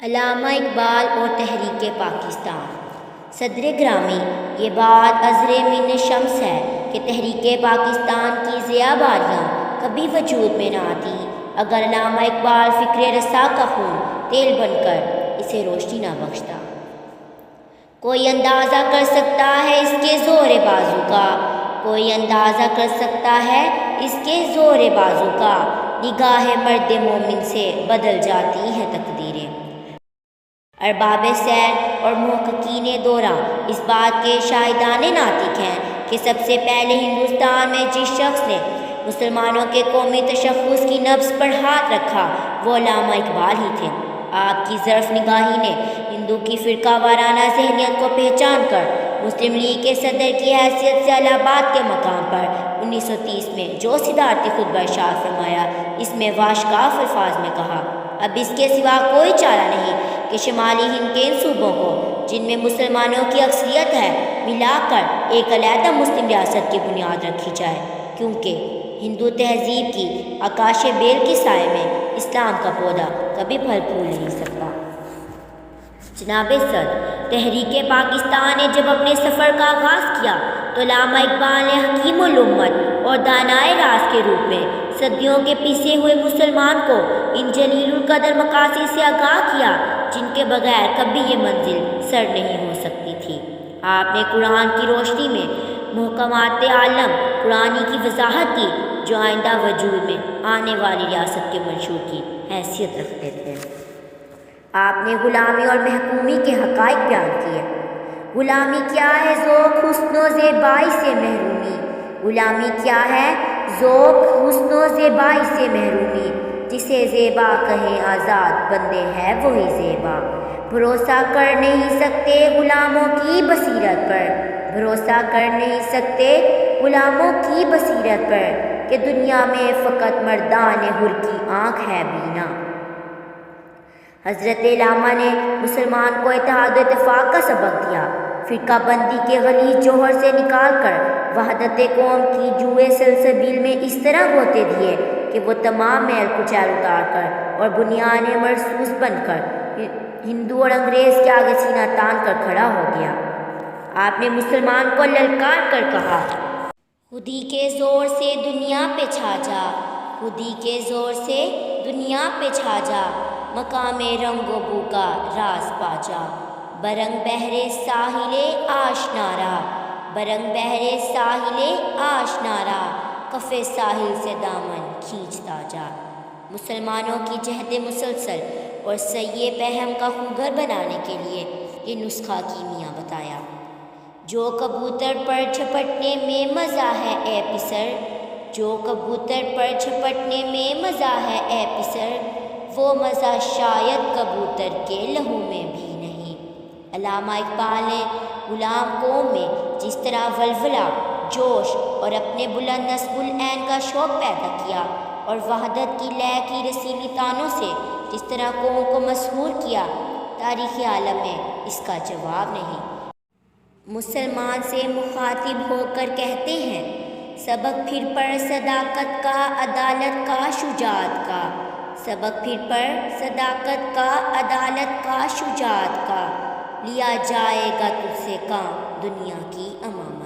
علامہ اقبال اور تحریک پاکستان۔ صدر گرامی، یہ بات ازر من شمس ہے کہ تحریک پاکستان کی ضیاء باریاں کبھی وجود میں نہ آتی اگر علامہ اقبال فکر رسا کا خون تیل بن کر اسے روشنی نہ بخشتا۔ کوئی اندازہ کر سکتا ہے اس کے زور بازو کا، کوئی اندازہ کر سکتا ہے اس کے زور بازو کا، نگاہ مرد مومن سے بدل جاتی ہیں تقدیریں۔ ارباب سیر اور محققین دورہ اس بات کے شاہدان ناطق ہیں کہ سب سے پہلے ہندوستان میں جس شخص نے مسلمانوں کے قومی تشخص کی نبض پر ہاتھ رکھا وہ علامہ اقبال ہی تھے۔ آپ کی ظرف نگاہی نے ہندو کی فرقہ وارانہ ذہنیت کو پہچان کر مسلم لیگ کے صدر کی حیثیت سے الہ آباد کے مقام پر 1930 میں جو صدارتی خطبہ ارشاد فرمایا، اس میں واشکاف الفاظ میں کہا، اب اس کے سوا کوئی چارہ نہیں کہ شمالی ہند کے ان صوبوں کو جن میں مسلمانوں کی اکثریت ہے ملا کر ایک علیحدہ مسلم ریاست کی بنیاد رکھی جائے، کیونکہ ہندو تہذیب کی آکاش بیل کے سائے میں اسلام کا پودا کبھی پھل پھول نہیں سکتا۔ جناب صدر، تحریک پاکستان نے جب اپنے سفر کا آغاز کیا تو علامہ اقبال نے حکیم الامت اور دانائے راز کے روپ میں صدیوں کے پیسے ہوئے مسلمان کو ان جلیل القدر مقاصد سے آگاہ کیا جن کے بغیر کبھی یہ منزل سر نہیں ہو سکتی تھی۔ آپ نے قرآن کی روشنی میں محکمات عالم قرآنی کی وضاحت کی جو آئندہ وجود میں آنے والی ریاست کے منشور کی حیثیت رکھتے تھے۔ آپ نے غلامی اور محکومی کے حقائق بیان کیے۔ غلامی کیا ہے؟ ذوق حسن و زیبائی سے محرومی۔ غلامی کیا ہے؟ ذوق حسن و زیبائی سے محرومی، جسے زیبا کہیں آزاد بندے ہے وہی زیبا۔ بھروسہ کر نہیں سکتے غلاموں کی بصیرت پر، بھروسہ کر نہیں سکتے غلاموں کی بصیرت پر کہ دنیا میں فقط مردان حر کی آنکھ ہے بینا۔ حضرت علامہ نے مسلمان کو اتحاد و اتفاق کا سبق دیا، فرقہ بندی کے غلیظ جوہر سے نکال کر وحدت قوم کی جوئے سلسبیل میں اس طرح غوطے دیے کہ وہ تمام میل کچیل اتار کر اور بنیاد مرصوص بن کر ہندو اور انگریز کے آگے سینہ تان کر کھڑا ہو گیا۔ آپ نے مسلمان کو للکار کر کہا، خودی کے زور سے دنیا پہ چھا جا، خودی کے زور سے دنیا پہ چھا جا، مقام رنگ و بو کا راز پا جا، برنگ بہرے ساحل آشنا را، برنگ بہرے ساحل آشنا را، کف ساحل سے دامن کھینچتا جا۔ مسلمانوں کی جہد مسلسل اور سعی پہم کا خوگر بنانے کے لیے یہ نسخہ کیمیا بتایا۔ جو کبوتر پر جھپٹنے میں مزہ ہے اے پسر، جو کبوتر پر جھپٹنے میں مزہ ہے اے پسر، وہ مزہ شاید کبوتر کے لہو میں بھی نہیں۔ علامہ اقبال نے غلام قوم میں جس طرح ولولہ، جوش اور اپنے بلند نصب العین کا شوق پیدا کیا اور وحدت کی لے کی رسیلی تانوں سے جس طرح قوم کو مسحور کیا، تاریخ عالم میں اس کا جواب نہیں۔ مسلمان سے مخاطب ہو کر کہتے ہیں، سبق پھر پڑھ صداقت کا، عدالت کا، شجاعت کا، سبق پھر پڑھ صداقت کا، عدالت کا، شجاعت کا، لیا جائے گا تجھ سے کام دنیا کی امامت۔